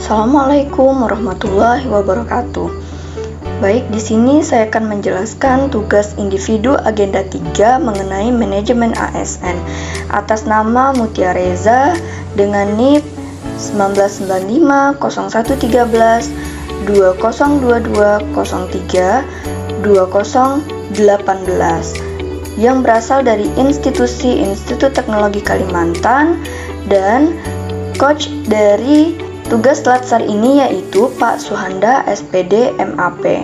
Assalamualaikum warahmatullahi wabarakatuh. Baik, di sini saya akan menjelaskan tugas individu agenda 3 mengenai manajemen ASN atas nama Mutia Reza dengan NIP 1995 0113 2022 03 2018 yang berasal dari Institut Teknologi Kalimantan, dan coach dari tugas latsar ini yaitu Pak Suhanda, SPD, MAP.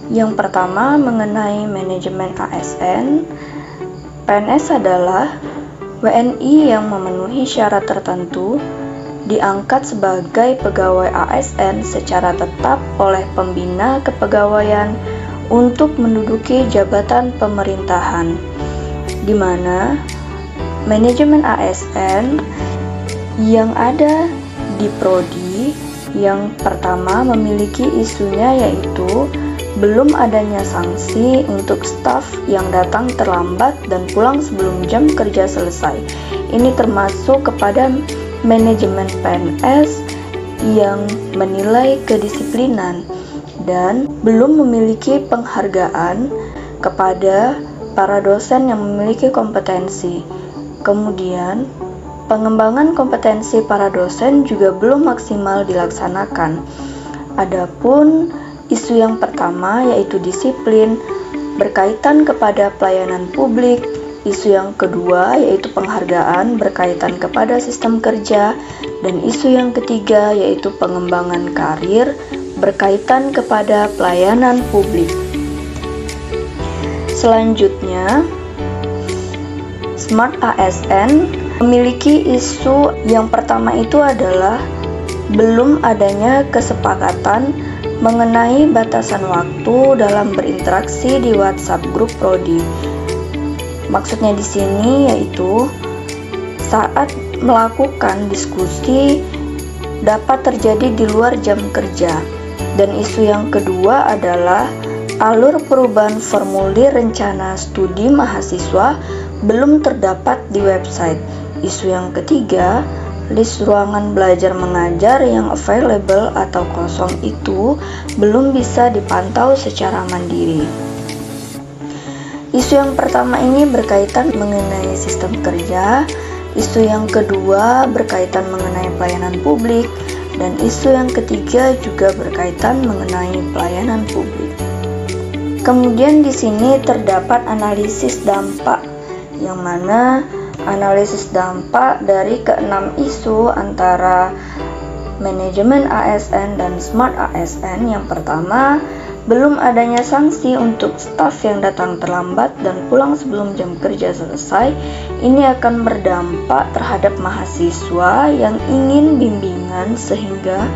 Yang pertama mengenai manajemen ASN, PNS adalah WNI yang memenuhi syarat tertentu diangkat sebagai pegawai ASN secara tetap oleh pembina kepegawaian untuk menduduki jabatan pemerintahan, di mana manajemen ASN yang ada di prodi yang pertama memiliki isunya yaitu belum adanya sanksi untuk staf yang datang terlambat dan pulang sebelum jam kerja selesai. Ini termasuk kepada manajemen PNS yang menilai kedisiplinan dan belum memiliki penghargaan kepada para dosen yang memiliki kompetensi. Kemudian, pengembangan kompetensi para dosen juga belum maksimal dilaksanakan. Adapun isu yang pertama yaitu disiplin berkaitan kepada pelayanan publik, isu yang kedua yaitu penghargaan berkaitan kepada sistem kerja, dan isu yang ketiga yaitu pengembangan karir berkaitan kepada pelayanan publik. Selanjutnya, Smart ASN memiliki isu yang pertama itu adalah belum adanya kesepakatan mengenai batasan waktu dalam berinteraksi di WhatsApp grup prodi. Maksudnya di sini yaitu saat melakukan diskusi dapat terjadi di luar jam kerja. Dan isu yang kedua adalah alur perubahan formulir rencana studi mahasiswa belum terdapat di website. Isu yang ketiga, list ruangan belajar mengajar yang available atau kosong itu belum bisa dipantau secara mandiri. Isu yang pertama ini berkaitan mengenai sistem kerja, isu yang kedua berkaitan mengenai pelayanan publik, dan isu yang ketiga juga berkaitan mengenai pelayanan publik. Kemudian di sini terdapat analisis dampak, yang mana analisis dampak dari keenam isu antara manajemen ASN dan Smart ASN. Yang pertama, belum adanya sanksi untuk staf yang datang terlambat dan pulang sebelum jam kerja selesai. Ini akan berdampak terhadap mahasiswa yang ingin bimbingan sehingga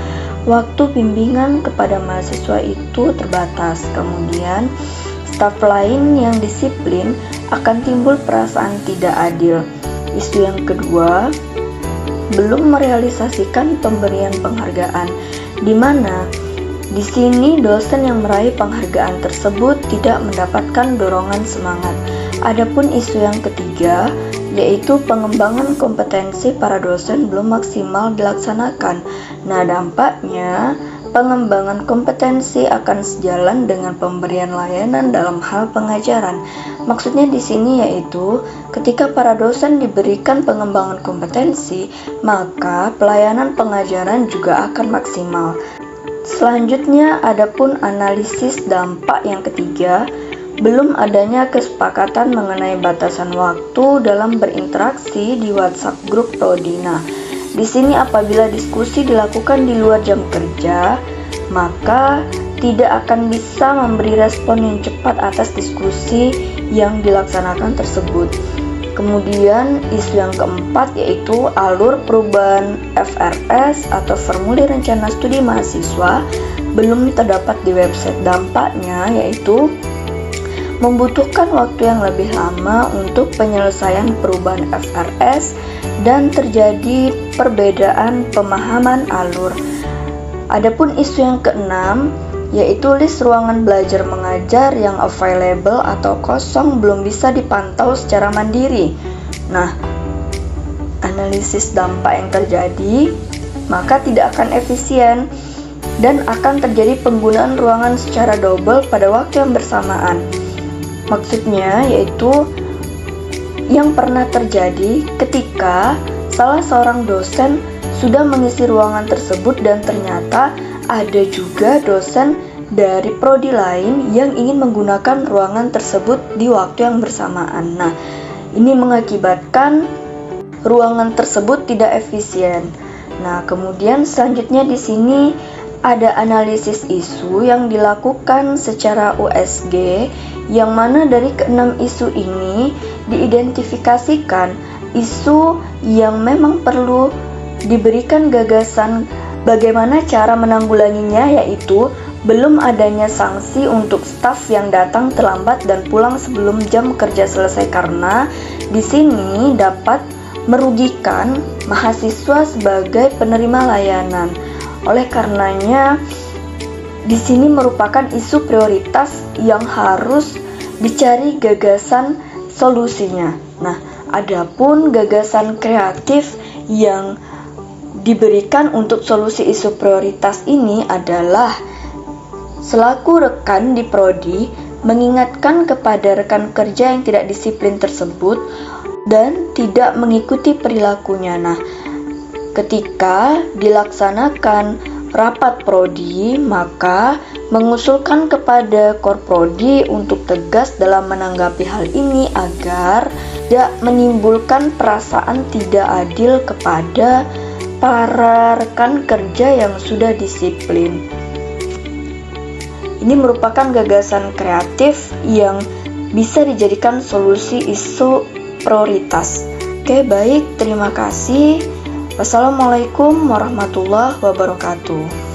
waktu bimbingan kepada mahasiswa itu terbatas. Kemudian, staf lain yang disiplin akan timbul perasaan tidak adil. Isu yang kedua, belum merealisasikan pemberian penghargaan, di mana di sini dosen yang meraih penghargaan tersebut tidak mendapatkan dorongan semangat. Adapun isu yang ketiga, yaitu pengembangan kompetensi para dosen belum maksimal dilaksanakan. Nah, dampaknya pengembangan kompetensi akan sejalan dengan pemberian layanan dalam hal pengajaran. Maksudnya di sini yaitu ketika para dosen diberikan pengembangan kompetensi, maka pelayanan pengajaran juga akan maksimal. Selanjutnya, adapun analisis dampak yang ketiga, belum adanya kesepakatan mengenai batasan waktu dalam berinteraksi di WhatsApp grup prodi. Nah, di sini apabila diskusi dilakukan di luar jam kerja, maka tidak akan bisa memberi respon yang cepat atas diskusi yang dilaksanakan tersebut. Kemudian isu yang keempat yaitu alur perubahan FRS atau formulir rencana studi mahasiswa belum terdapat di website. Dampaknya yaitu membutuhkan waktu yang lebih lama untuk penyelesaian perubahan FRS dan terjadi perbedaan pemahaman alur. Adapun isu yang keenam yaitu list ruangan belajar mengajar yang available atau kosong belum bisa dipantau secara mandiri. Nah, menganalisis dampak yang terjadi, maka tidak akan efisien dan akan terjadi penggunaan ruangan secara double pada waktu yang bersamaan. Maksudnya yaitu yang pernah terjadi ketika salah seorang dosen sudah mengisi ruangan tersebut dan ternyata ada juga dosen dari prodi lain yang ingin menggunakan ruangan tersebut di waktu yang bersamaan. Nah, ini mengakibatkan ruangan tersebut tidak efisien. Nah, kemudian selanjutnya di sini ada analisis isu yang dilakukan secara USG, yang mana dari ke-6 isu ini diidentifikasikan isu yang memang perlu diberikan gagasan bagaimana cara menanggulanginya, yaitu belum adanya sanksi untuk staf yang datang terlambat dan pulang sebelum jam kerja selesai, karena di sini dapat merugikan mahasiswa sebagai penerima layanan. Oleh karenanya, di sini merupakan isu prioritas yang harus dicari gagasan solusinya. Nah, adapun gagasan kreatif yang diberikan untuk solusi isu prioritas ini adalah selaku rekan di prodi mengingatkan kepada rekan kerja yang tidak disiplin tersebut dan tidak mengikuti perilakunya. Nah, ketika dilaksanakan rapat prodi, maka mengusulkan kepada Korprodi untuk tegas dalam menanggapi hal ini agar tidak menimbulkan perasaan tidak adil kepada para rekan kerja yang sudah disiplin. Ini merupakan gagasan kreatif yang bisa dijadikan solusi isu prioritas. Oke, baik, terima kasih. Wassalamualaikum warahmatullahi wabarakatuh.